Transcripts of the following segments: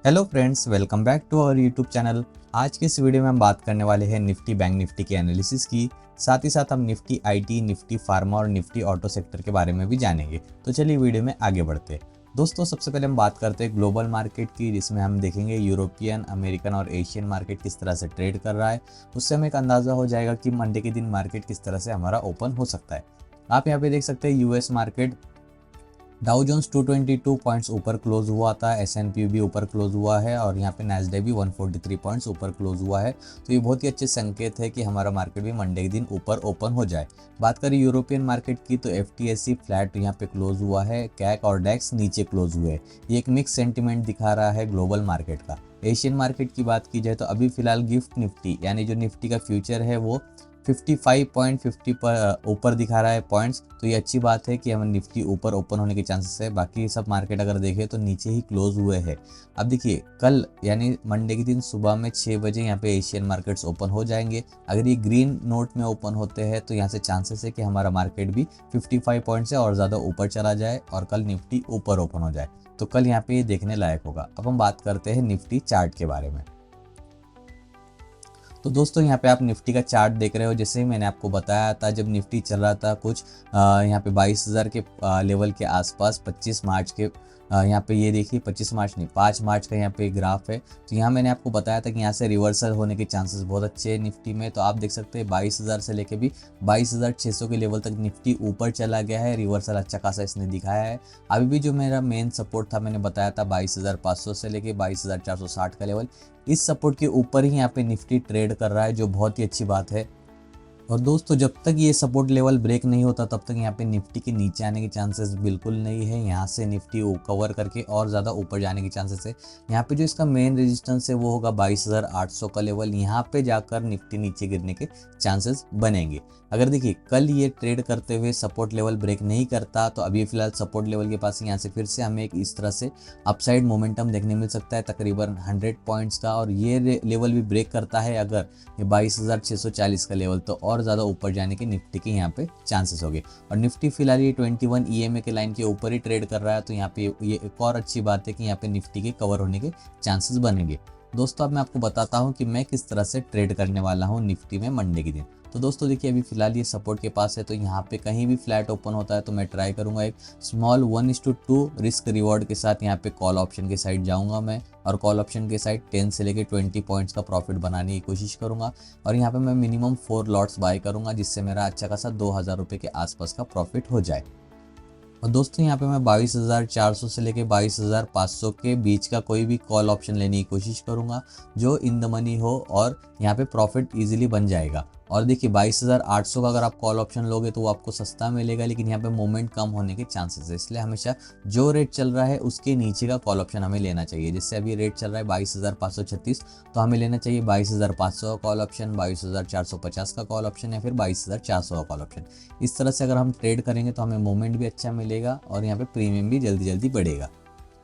Hello friends, welcome back to our YouTube channel. आज के इस वीडियो में हम बात करने वाले हैं निफ्टी बैंक निफ्टी के एनालिसिस की। साथ ही साथ हम निफ्टी आईटी, निफ्टी फार्मा और निफ्टी ऑटो सेक्टर के बारे में भी जानेंगे। तो चलिए वीडियो में आगे बढ़ते हैं। दोस्तों, सबसे पहले हम बात करते हैं ग्लोबल मार्केट की, जिसमें हम देखेंगे यूरोपियन, अमेरिकन और एशियन मार्केट किस तरह से ट्रेड कर रहा है। उससे हमें एक अंदाज़ा हो जाएगा कि मंडे के दिन मार्केट किस तरह से हमारा ओपन हो सकता है। आप यहाँ पे देख सकते हैं US market Dow Jones 222 points ऊपर क्लोज हुआ था, एसएनपी भी ऊपर क्लोज हुआ है और यहाँ पे नैस्डैक भी 143 पॉइंट्स ऊपर क्लोज हुआ है। तो ये बहुत ही अच्छे संकेत है कि हमारा मार्केट भी मंडे के दिन ऊपर ओपन हो जाए। बात करें यूरोपियन मार्केट की तो एफटीएसई फ्लैट यहाँ पे क्लोज हुआ है, कैक और डेक्स नीचे क्लोज हुए। ये एक मिक्स सेंटिमेंट दिखा रहा है ग्लोबल मार्केट का। एशियन मार्केट की बात की जाए तो अभी फिलहाल गिफ्ट निफ्टी यानी जो निफ्टी का फ्यूचर है वो 55.50 पर ऊपर दिखा रहा है पॉइंट्स। तो ये अच्छी बात है कि हम निफ्टी ऊपर ओपन होने के चांसेस है। बाकी सब मार्केट अगर देखें तो नीचे ही क्लोज हुए हैं। अब देखिए, कल यानी मंडे के दिन सुबह में 6 बजे यहाँ पे एशियन मार्केट्स ओपन हो जाएंगे। अगर ये ग्रीन नोट में ओपन होते हैं तो यहाँ से चांसेस है कि हमारा मार्केट भी 55 पॉइंट से और ज़्यादा ऊपर चला जाए और कल निफ्टी ऊपर ओपन हो जाए। तो कल यहाँ पे ये देखने लायक होगा। अब हम बात करते हैं निफ्टी चार्ट के बारे में। तो दोस्तों, यहाँ पे आप निफ्टी का चार्ट देख रहे हो। जैसे ही मैंने आपको बताया था, जब निफ्टी चल रहा था कुछ यहाँ पे 22,000 के लेवल के आसपास 25 मार्च के यहाँ पे ये देखिए 25 मार्च नहीं 5 मार्च का यहाँ पे ग्राफ है। तो यहाँ मैंने आपको बताया था कि यहाँ से रिवर्सल होने के चांसेस बहुत अच्छे हैं निफ्टी में। तो आप देख सकते हैं 22,000 से लेके भी 22,600 के लेवल तक निफ्टी ऊपर चला गया है। रिवर्सल अच्छा खासा इसने दिखाया है। अभी भी जो मेरा मेन सपोर्ट था मैंने बताया था 22,500 से लेके 22,460 का लेवल। इस सपोर्ट के ऊपर ही यहाँ पे निफ्टी ट्रेड कर रहा है, जो बहुत ही अच्छी बात है। और दोस्तों, जब तक ये सपोर्ट लेवल ब्रेक नहीं होता तब तक यहाँ पे निफ्टी के नीचे आने के चांसेस बिल्कुल नहीं है। यहाँ से निफ्टी कवर करके और ज़्यादा ऊपर जाने के चांसेस है। यहाँ पे जो इसका मेन रेजिस्टेंस है वो होगा 22,800 का लेवल। यहाँ पे जाकर निफ्टी नीचे गिरने के चांसेस बनेंगे। अगर देखिए कल ये ट्रेड करते हुए सपोर्ट लेवल ब्रेक नहीं करता तो अभी फिलहाल सपोर्ट लेवल के पास यहाँ से फिर से हमें एक इस तरह से अपसाइड मोमेंटम देखने मिल सकता है तकरीबन 100 पॉइंट्स का। और ये लेवल भी ब्रेक करता है अगर ये 22,640 का लेवल, तो और ज़्यादा ऊपर जाने के निफ्टी के यहाँ पे चांसेस हो गए। और निफ्टी फिलहाल ये 21 ईएमए के लाइन के ऊपर ही ट्रेड कर रहा है। तो यहाँ पे ये एक और अच्छी बात है कि यहाँ पे निफ्टी के कवर होने के चांसेस बनेंगे। दोस्तों, अब मैं आपको बताता हूँ कि मैं किस तरह से ट्रेड करने वाला हूँ निफ्टी में मंडे के दिन। तो दोस्तों देखिए, अभी फिलहाल ये सपोर्ट के पास है। तो यहाँ पे कहीं भी फ्लैट ओपन होता है तो मैं ट्राई करूँगा एक स्मॉल 1:2 रिस्क रिवॉर्ड के साथ यहाँ पे कॉल ऑप्शन के साइड जाऊँगा मैं। और कॉल ऑप्शन के साइड 10 से लेके 20 पॉइंट्स का प्रॉफिट बनाने की कोशिश करूँगा। और यहाँ पे मैं मिनिमम 4 लॉट्स बाय करूँगा, जिससे मेरा अच्छा खासा 2,000 रुपये के आसपास का प्रॉफिट हो जाए। और दोस्तों, यहाँ पे मैं 22,400 से लेके 22,500 के बीच का कोई भी कॉल ऑप्शन लेने की कोशिश करूँगा जो इन द मनी हो और यहाँ पे प्रॉफिट इजीली बन जाएगा। और देखिए 22,800 का अगर आप कॉल ऑप्शन लोगे तो वो आपको सस्ता मिलेगा, लेकिन यहाँ पे मोमेंट कम होने के चांसेस है। इसलिए हमेशा जो रेट चल रहा है उसके नीचे का कॉल ऑप्शन हमें लेना चाहिए। जैसे अभी रेट चल रहा है 22,536, तो हमें लेना चाहिए 22,500 का कॉल ऑप्शन, 22,450 का कॉल ऑप्शन या फिर 22,400 का कॉल ऑप्शन। इस तरह से अगर हम ट्रेड करेंगे तो हमें मोमेंट भी अच्छा मिलेगा और यहाँ पे प्रीमियम भी जल्दी जल्दी बढ़ेगा।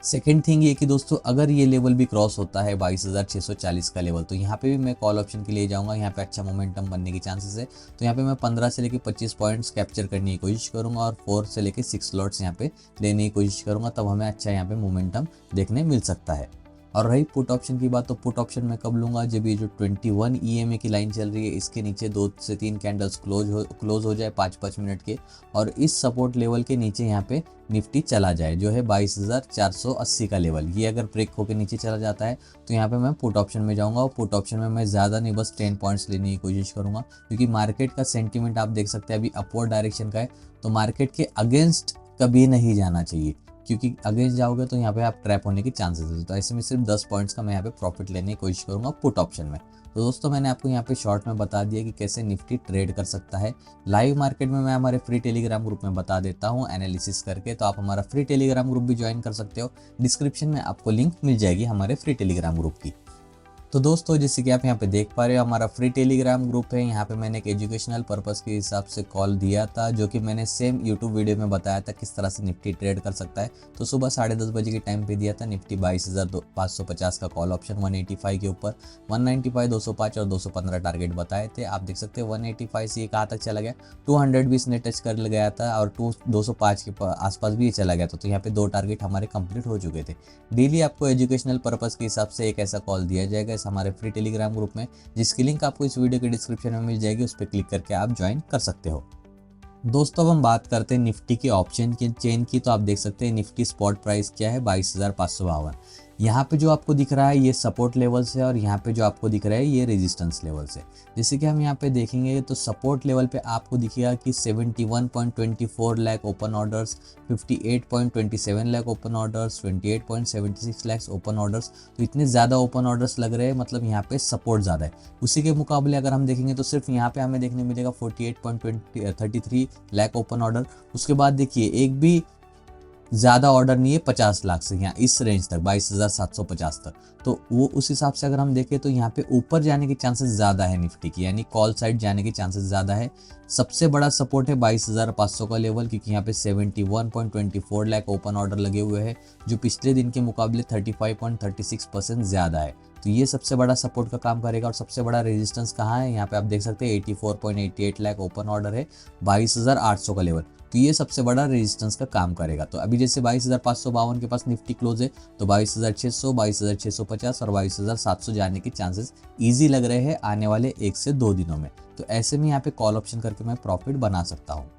सेकेंड थिंग ये कि दोस्तों, अगर ये लेवल भी क्रॉस होता है 22,640 का लेवल, तो यहाँ पे भी मैं कॉल ऑप्शन के लिए जाऊँगा। यहाँ पे अच्छा मोमेंटम बनने की चांसेस है। तो यहाँ पे मैं 15 से लेके 25 पॉइंट्स कैप्चर करने की कोशिश करूँगा और 4 से लेके 6 लॉट्स यहाँ पे लेने की कोशिश करूँगा। तब हमें अच्छा यहाँ पे मोमेंटम देखने मिल सकता है। और रही पुट ऑप्शन की बात, तो पुट ऑप्शन मैं कब लूँगा, जब ये जो 21 ईएमए की लाइन चल रही है इसके नीचे 2 से 3 कैंडल्स क्लोज हो जाए 5-5 मिनट के, और इस सपोर्ट लेवल के नीचे यहाँ पे निफ्टी चला जाए जो है 22,480 का लेवल। ये अगर ब्रेक होकर नीचे चला जाता है तो यहाँ पे मैं पुट ऑप्शन में जाऊँगा। और पुट ऑप्शन में मैं ज़्यादा नहीं, बस 10 पॉइंट्स लेने की कोशिश करूँगा, क्योंकि मार्केट का सेंटीमेंट आप देख सकते हैं अभी अपवर्ड डायरेक्शन का है। तो मार्केट के अगेंस्ट कभी नहीं जाना चाहिए, क्योंकि अगेंस्ट जाओगे तो यहाँ पे आप ट्रैप होने के चांसेस है। तो ऐसे में सिर्फ 10 पॉइंट्स का मैं यहाँ पे प्रॉफिट लेने की कोशिश करूँगा पुट ऑप्शन में। तो दोस्तों, मैंने आपको यहाँ पे शॉर्ट में बता दिया कि कैसे निफ्टी ट्रेड कर सकता है। लाइव मार्केट में मैं हमारे फ्री टेलीग्राम ग्रुप में बता देता हूँ एनालिसिस करके। तो आप हमारा फ्री टेलीग्राम ग्रुप भी ज्वाइन कर सकते हो। डिस्क्रिप्शन में आपको लिंक मिल जाएगी हमारे फ्री टेलीग्राम ग्रुप की। तो दोस्तों जैसे कि आप यहाँ पे देख पा रहे हो हमारा फ्री टेलीग्राम ग्रुप है। यहाँ पे मैंने एक एजुकेशनल पर्पस के हिसाब से कॉल दिया था, जो कि मैंने सेम यूट्यूब वीडियो में बताया था किस तरह से निफ्टी ट्रेड कर सकता है। तो सुबह 10:30 बजे के टाइम पे दिया था। निफ्टी 22,550 का कॉल ऑप्शन 185 के ऊपर 195, 205 और 215 टारगेट बताए थे। आप देख सकते हैं 185 से ये कहाँ तक चला गया, 200 भी इसने टच कर गया था और 205 के आसपास भी ये चला गया था। तो यहाँ पे 2 टारगेट हमारे कंप्लीट हो चुके थे। डेली आपको एजुकेशनल पर्पस के हिसाब से एक ऐसा कॉल दिया जाएगा हमारे फ्री टेलीग्राम ग्रुप में, जिसकी लिंक आपको इस वीडियो के डिस्क्रिप्शन में मिल जाएगी। उस पर क्लिक करके आप ज्वाइन कर सकते हो। दोस्तों अब हम बात करते हैं निफ्टी के ऑप्शन की चेन की। तो आप देख सकते हैं निफ्टी स्पॉट प्राइस क्या है, 22,552। यहाँ पे जो आपको दिख रहा है ये सपोर्ट लेवल्स है और यहाँ पे जो आपको दिख रहा है ये रेजिस्टेंस लेवल्स है। जैसे कि हम यहाँ पे देखेंगे तो सपोर्ट लेवल पे आपको दिखेगा कि 71.24 lakh open orders, 58.27 lakh open orders, 28.76 lakh open orders. तो इतने ज़्यादा ओपन ऑर्डर्स लग रहे हैं, मतलब यहाँ पे सपोर्ट ज़्यादा है। उसी के मुकाबले अगर हम देखेंगे तो सिर्फ यहाँ पे हमें देखने मिलेगा 48.33 लाख ओपन ऑर्डर। उसके बाद देखिए एक भी ज़्यादा ऑर्डर नहीं है 50 लाख से, यहाँ इस रेंज तक 22,750 तक। तो वो उस हिसाब से अगर हम देखें तो यहाँ पे ऊपर जाने के चांसेस ज़्यादा है निफ्टी की, यानी कॉल साइड जाने के चांसेस ज़्यादा है। सबसे बड़ा सपोर्ट है 22,500 का लेवल, क्योंकि यहाँ पे 71.24 लाख ओपन ऑर्डर लगे हुए हैं, जो पिछले दिन के मुकाबले 35.36% ज़्यादा है। तो ये सबसे बड़ा सपोर्ट का काम करेगा। और सबसे बड़ा रेजिस्टेंस कहाँ है, यहाँ पे आप देख सकते हैं 84.88 लाख ओपन ऑर्डर है, 22,800 का लेवल। तो ये सबसे बड़ा रेजिस्टेंस का काम करेगा। तो अभी जैसे 22,552 के पास निफ्टी क्लोज है, तो 22,600, 22,650 और 22,700 जाने के चांसेस ईजी लग रहे हैं आने वाले 1 से 2 दिनों में। तो ऐसे में यहाँ पे कॉल ऑप्शन करके मैं प्रॉफिट बना सकता हूँ।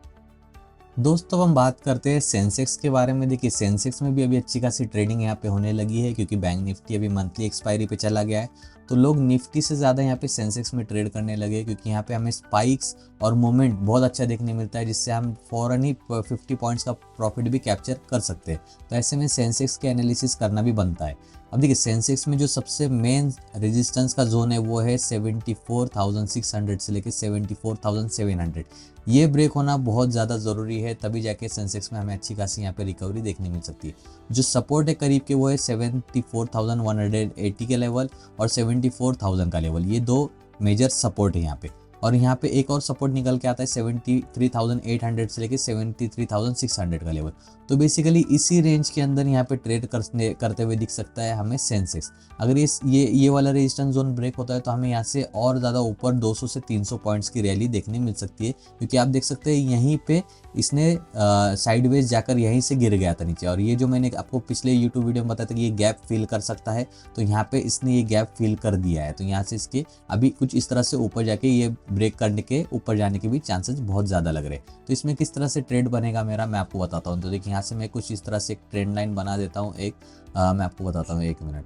दोस्तों हम बात करते हैं सेंसेक्स के बारे में। देखिए सेंसेक्स में भी अभी अच्छी खासी ट्रेडिंग यहाँ पे होने लगी है, क्योंकि बैंक निफ्टी अभी मंथली एक्सपायरी पे चला गया है। तो लोग निफ्टी से ज़्यादा यहाँ पे सेंसेक्स में ट्रेड करने लगे, क्योंकि यहाँ पे हमें स्पाइक्स और मोमेंट बहुत अच्छा देखने मिलता है, जिससे हम फ़ौरन ही 50 पॉइंट्स का प्रॉफिट भी कैप्चर कर सकते हैं। तो ऐसे में सेंसेक्स के एनालिसिस करना भी बनता है। अब देखिए सेंसेक्स में जो सबसे मेन रेजिस्टेंस का जोन है वो है 74,600 से लेकर 74,700। ये ब्रेक होना बहुत ज़्यादा ज़रूरी है, तभी जाके सेंसेक्स में हमें अच्छी खासी यहाँ पे रिकवरी देखने मिल सकती है। जो सपोर्ट है करीब के वो है 74,180 के लेवल और 74,000 का लेवल। ये 2 मेजर सपोर्ट है यहाँ पे। और यहाँ पे एक और सपोर्ट निकल के आता है 73,800 से लेके 73,600 का लेवल। तो बेसिकली इसी रेंज के अंदर यहाँ पे ट्रेड करते हुए दिख सकता है हमें सेंसेक्स। अगर ये वाला रेजिस्टेंस जोन ब्रेक होता है तो हमें यहाँ से और ज़्यादा ऊपर 200 से 300 पॉइंट्स की रैली देखने मिल सकती है, क्योंकि आप देख सकते हैं यहीं पे इसने साइडवेज जाकर यहीं से गिर गया था नीचे। और ये जो मैंने आपको पिछले यूट्यूब वीडियो में बताया था कि ये गैप फिल कर सकता है, तो यहाँ पे इसने ये गैप फिल कर दिया है। तो यहाँ से इसके अभी कुछ इस तरह से ऊपर जाके ये ब्रेक करने के ऊपर जाने के भी चांसेस बहुत ज़्यादा लग रहे हैं। तो इसमें किस तरह से ट्रेड बनेगा मेरा, मैं आपको बताता हूँ। तो देखिए यहाँ से मैं कुछ इस तरह से एक ट्रेंड लाइन बना देता हूँ। मैं आपको बताता हूँ, 1 मिनट।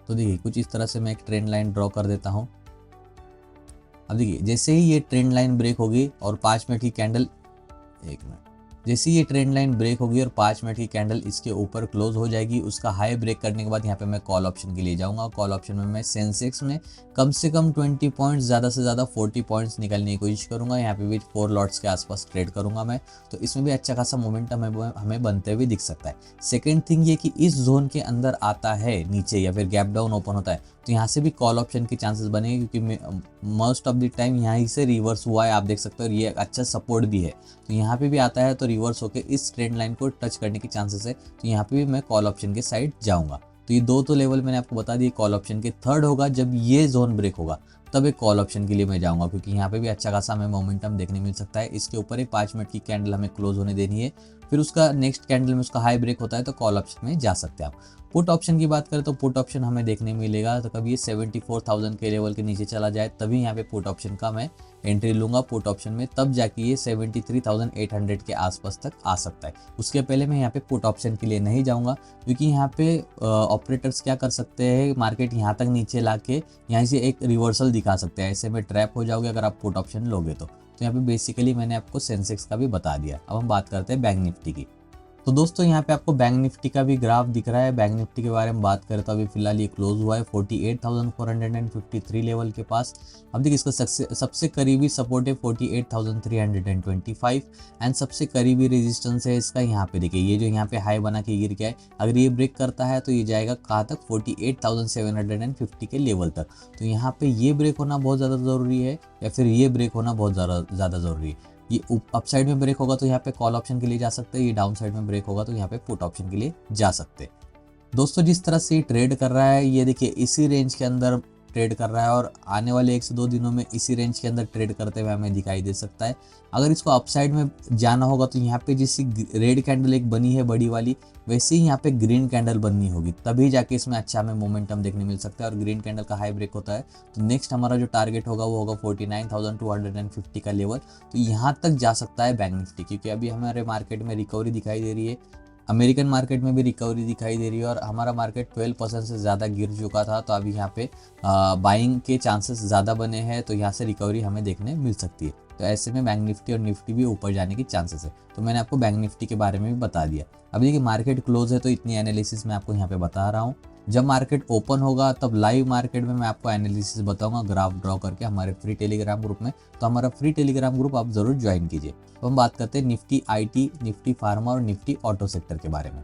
तो देखिए कुछ इस तरह से मैं एक ट्रेंड लाइन ड्रॉ कर देता हूँ। अब देखिए जैसे ही ये ट्रेंड लाइन ब्रेक होगी और 5 मिनट की कैंडल, 1 मिनट, जैसे ये ट्रेंड लाइन ब्रेक होगी और 5 मिनट की कैंडल इसके ऊपर क्लोज हो जाएगी, उसका हाई ब्रेक करने के बाद यहाँ पे मैं कॉल ऑप्शन के लिए जाऊंगा। कॉल ऑप्शन में मैं सेंसेक्स में कम से कम 20 पॉइंट्स, ज़्यादा से ज़्यादा 40 पॉइंट्स निकलने की कोशिश करूंगा। यहाँ पे भी 4 लॉट्स के आसपास ट्रेड करूंगा मैं। तो इसमें भी अच्छा खासा मोमेंटम हमें बनते हुए दिख सकता है। सेकेंड थिंग ये कि इस जोन के अंदर आता है नीचे या फिर गैप डाउन ओपन होता है, तो यहाँ से भी कॉल ऑप्शन के चांसेस बनेंगे, क्योंकि मोस्ट ऑफ द टाइम यहाँ से रिवर्स हुआ है, आप देख सकते हो। और ये अच्छा सपोर्ट भी है, तो यहाँ पे भी आता है तो रिवर्स होकर इस ट्रेंड लाइन को टच करने की चांसेस है। तो यहाँ पे भी मैं कॉल ऑप्शन के साइड जाऊँगा। तो ये 2 तो लेवल मैंने आपको बता दिए कॉल ऑप्शन के। थर्ड होगा जब ये जोन ब्रेक होगा, तब एक कॉल ऑप्शन के लिए मैं जाऊँगा, क्योंकि यहाँ पे भी अच्छा खासा हमें मोमेंटम देखने मिल सकता है। इसके ऊपर एक 5 मिनट की कैंडल हमें क्लोज होने देनी है, फिर उसका नेक्स्ट कैंडल में उसका हाई ब्रेक होता है तो कॉल ऑप्शन में जा सकते हैं आप। पुट ऑप्शन की बात करें तो पुट ऑप्शन हमें देखने मिलेगा, तो कभी ये 74,000 के लेवल के नीचे चला जाए तभी यहाँ पे पुट ऑप्शन का मैं एंट्री लूँगा पुट ऑप्शन में, तब जाके ये 73,800 के आसपास तक आ सकता है। उसके पहले मैं यहाँ पे पुट ऑप्शन के लिए नहीं जाऊँगा, क्योंकि यहाँ पे ऑपरेटर्स क्या कर सकते हैं, मार्केट यहाँ तक नीचे ला के यहाँ से एक रिवर्सल दिखा सकते हैं। ऐसे में ट्रैप हो जाओगे अगर आप पुट ऑप्शन लोगे तो यहाँ पे बेसिकली मैंने आपको सेंसेक्स का भी बता दिया। अब हम बात करते हैं बैंक निफ्टी की। तो दोस्तों यहाँ पे आपको बैंक निफ्टी का भी ग्राफ दिख रहा है। बैंक निफ्टी के बारे में बात करें तो अभी फिलहाल ये क्लोज हुआ है 48,453 लेवल के पास। अब देखिए इसका सबसे करीबी सपोर्ट है 48,325 एंड सबसे करीबी रेजिस्टेंस है इसका यहाँ पे। देखिए ये जो यहाँ पे हाई बना के गिर गया है, अगर ये ब्रेक करता है तो ये जाएगा कहाँ तक, 48,750 के लेवल तक। तो यहाँ पे ये ब्रेक होना बहुत ज़्यादा ज़रूरी है या फिर ये ब्रेक होना बहुत ज़्यादा ज़रूरी है। ये अप साइड में ब्रेक होगा तो यहाँ पे कॉल ऑप्शन के लिए जा सकते हैं, ये डाउन साइड में ब्रेक होगा तो यहाँ पे पुट ऑप्शन के लिए जा सकते हैं। दोस्तों जिस तरह से ये ट्रेड कर रहा है, ये देखिए इसी रेंज के अंदर ट्रेड कर रहा है और आने वाले 1 से 2 दिनों में इसी रेंज के अंदर ट्रेड करते हुए हमें दिखाई दे सकता है। अगर इसको अपसाइड में जाना होगा तो यहाँ पे जैसी रेड कैंडल एक बनी है बड़ी वाली, वैसे ही यहाँ पे ग्रीन कैंडल बननी होगी, तभी जाके इसमें अच्छा हमें मोमेंटम देखने मिल सकता है और ग्रीन कैंडल का हाई ब्रेक होता है तो नेक्स्ट हमारा जो टारगेट होगा वो होगा 49,250 का लेवल। तो यहाँ तक जा सकता है बैंक निफ्टी, क्योंकि अभी हमारे मार्केट में रिकवरी दिखाई दे रही है, अमेरिकन मार्केट में भी रिकवरी दिखाई दे रही है और हमारा मार्केट 12% से ज़्यादा गिर चुका था। तो अभी यहाँ पे बाइंग के चांसेस ज़्यादा बने हैं, तो यहाँ से रिकवरी हमें देखने मिल सकती है। तो ऐसे में बैंक निफ्टी और निफ्टी भी ऊपर जाने की चांसेस है। तो मैंने आपको बैंक निफ्टी के बारे में भी बता दिया। अभी देखिए मार्केट क्लोज है तो इतनी एनालिसिस मैं आपको यहाँ पे बता रहा हूँ। जब मार्केट ओपन होगा तब लाइव मार्केट में मैं आपको एनालिसिस बताऊंगा ग्राफ ड्रॉ करके हमारे फ्री टेलीग्राम ग्रुप में। तो हमारा फ्री टेलीग्राम ग्रुप आप जरूर ज्वाइन कीजिए। तो हम बात करते हैं निफ्टी आईटी, निफ्टी फार्मा और निफ्टी ऑटो सेक्टर के बारे में।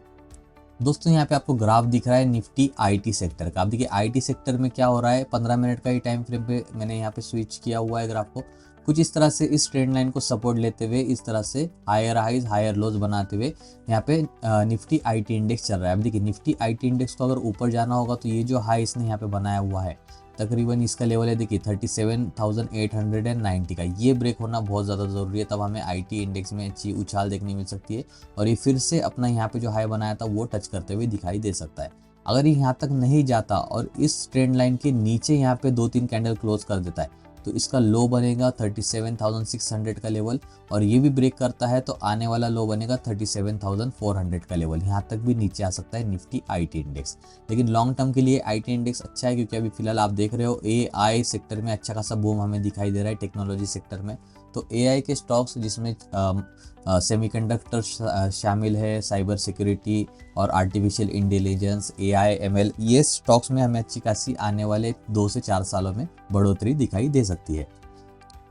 दोस्तों यहाँ पे आपको ग्राफ दिख रहा है निफ्टी आईटी सेक्टर का। आप देखिए आईटी सेक्टर में क्या हो रहा है, 15 मिनट का ही टाइम फ्रेम पे मैंने यहाँ पे स्विच किया हुआ है ग्राफ को। कुछ इस तरह से इस ट्रेंड लाइन को सपोर्ट लेते हुए इस तरह से हायर हाइज हायर लोज बनाते हुए यहाँ पे निफ्टी आईटी इंडेक्स चल रहा है। अब देखिए निफ्टी आईटी इंडेक्स को अगर ऊपर जाना होगा तो ये जो हाई इसने यहाँ पे बनाया हुआ है तकरीबन इसका लेवल है देखिए 37,890 का, ये ब्रेक होना बहुत ज़्यादा ज़रूरी है, तब हमें आईटी इंडेक्स में अच्छी उछाल देखने मिल सकती है और ये फिर से अपना यहाँ पे जो हाई बनाया था वो टच करते हुए दिखाई दे सकता है। अगर ये यहाँ तक नहीं जाता और इस ट्रेंड लाइन के नीचे यहाँ पे 2-3 कैंडल क्लोज कर देता है तो इसका लो बनेगा 37,600 का लेवल और ये भी ब्रेक करता है तो आने वाला लो बनेगा 37,400 का लेवल। यहाँ तक भी नीचे आ सकता है निफ्टी आईटी इंडेक्स। लेकिन लॉन्ग टर्म के लिए आईटी इंडेक्स अच्छा है, क्योंकि अभी फिलहाल आप देख रहे हो एआई सेक्टर में अच्छा खासा बूम हमें दिखाई दे रहा है टेक्नोलॉजी सेक्टर में। तो एआई के स्टॉक्स जिसमें सेमीकंडक्टर शामिल है, साइबर सिक्योरिटी और आर्टिफिशियल इंटेलिजेंस, एआई, एमएल, ये स्टॉक्स में हमें अच्छी खासी आने वाले 2 से 4 सालों में बढ़ोतरी दिखाई दे सकती है।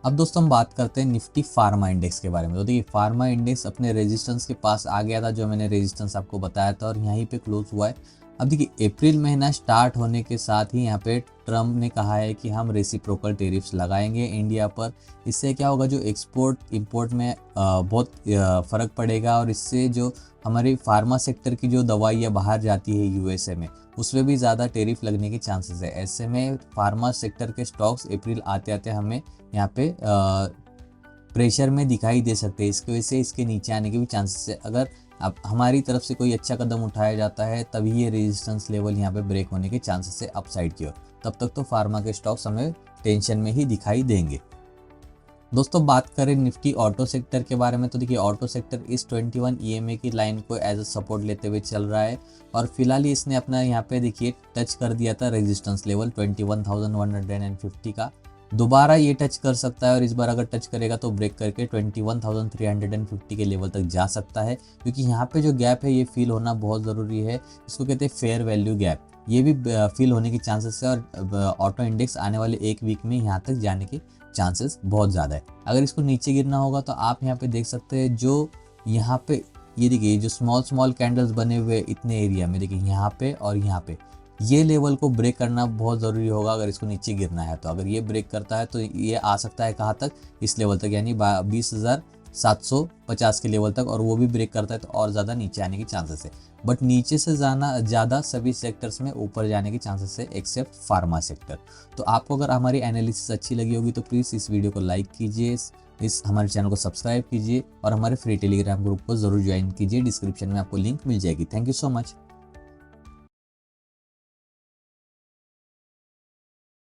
अब दोस्तों हम बात करते हैं निफ्टी फार्मा इंडेक्स के बारे में। तो देखिए फार्मा इंडेक्स अपने रेजिस्टेंस के पास आ गया था, जो मैंने रेजिस्टेंस आपको बताया था, और यहीं पे क्लोज हुआ है। अब देखिए अप्रैल महीना स्टार्ट होने के साथ ही यहाँ पे ट्रम्प ने कहा है कि हम रेसिप्रोकल टेरिफ्स लगाएंगे इंडिया पर। इससे क्या होगा, जो एक्सपोर्ट इंपोर्ट में बहुत फ़र्क पड़ेगा और इससे जो हमारी फार्मा सेक्टर की जो दवाइयाँ बाहर जाती है यूएसए में, उसमें भी ज़्यादा टेरिफ लगने के चांसेस है। ऐसे में फार्मा सेक्टर के स्टॉक्स अप्रैल आते आते हमें यहाँ पे प्रेशर में दिखाई दे सकते हैं। इसकी वजह से इसके नीचे आने के भी चांसेस है। अगर अब हमारी तरफ से कोई अच्छा कदम उठाया जाता है तभी ये रेजिस्टेंस लेवल यहाँ पे ब्रेक होने के चांसेस है अपसाइड की ओर। तब तक तो फार्मा के स्टॉक्स हमें टेंशन में ही दिखाई देंगे। दोस्तों बात करें निफ्टी ऑटो सेक्टर के बारे में, तो देखिए ऑटो सेक्टर इस 21 EMA की लाइन को एज अ सपोर्ट लेते हुए चल रहा है और फिलहाल इसने अपना यहाँ पे देखिए टच कर दिया था रेजिस्टेंस लेवल 21,150 का। दोबारा ये टच कर सकता है और इस बार अगर टच करेगा तो ब्रेक करके 21,350 के लेवल तक जा सकता है, क्योंकि यहाँ पे जो गैप है ये फील होना बहुत ज़रूरी है। इसको कहते हैं फेयर वैल्यू गैप, ये भी फील होने की चांसेस है और ऑटो इंडेक्स आने वाले 1 वीक में यहाँ तक जाने के चांसेस बहुत ज़्यादा है। अगर इसको नीचे गिरना होगा तो आप यहाँ पे देख सकते हैं, जो यहाँ पे ये देखिए जो स्मॉल कैंडल्स बने हुए इतने एरिया में, देखिए यहाँ पे और यहाँ पे, ये लेवल को ब्रेक करना बहुत ज़रूरी होगा अगर इसको नीचे गिरना है। तो अगर ये ब्रेक करता है तो ये आ सकता है कहाँ तक, इस लेवल तक, यानी 20,750 के लेवल तक, और वो भी ब्रेक करता है तो और ज़्यादा नीचे आने की चांसेस है। बट नीचे से जाना ज़्यादा सभी सेक्टर्स में ऊपर जाने की चांसेस है एक्सेप्ट फार्मा सेक्टर। तो आपको अगर हमारी एनालिसिस अच्छी लगी होगी तो प्लीज़ इस वीडियो को लाइक कीजिए, इस हमारे चैनल को सब्सक्राइब कीजिए और हमारे फ्री टेलीग्राम ग्रुप को ज़रूर ज्वाइन कीजिए। डिस्क्रिप्शन में आपको लिंक मिल जाएगी। Thank you so much.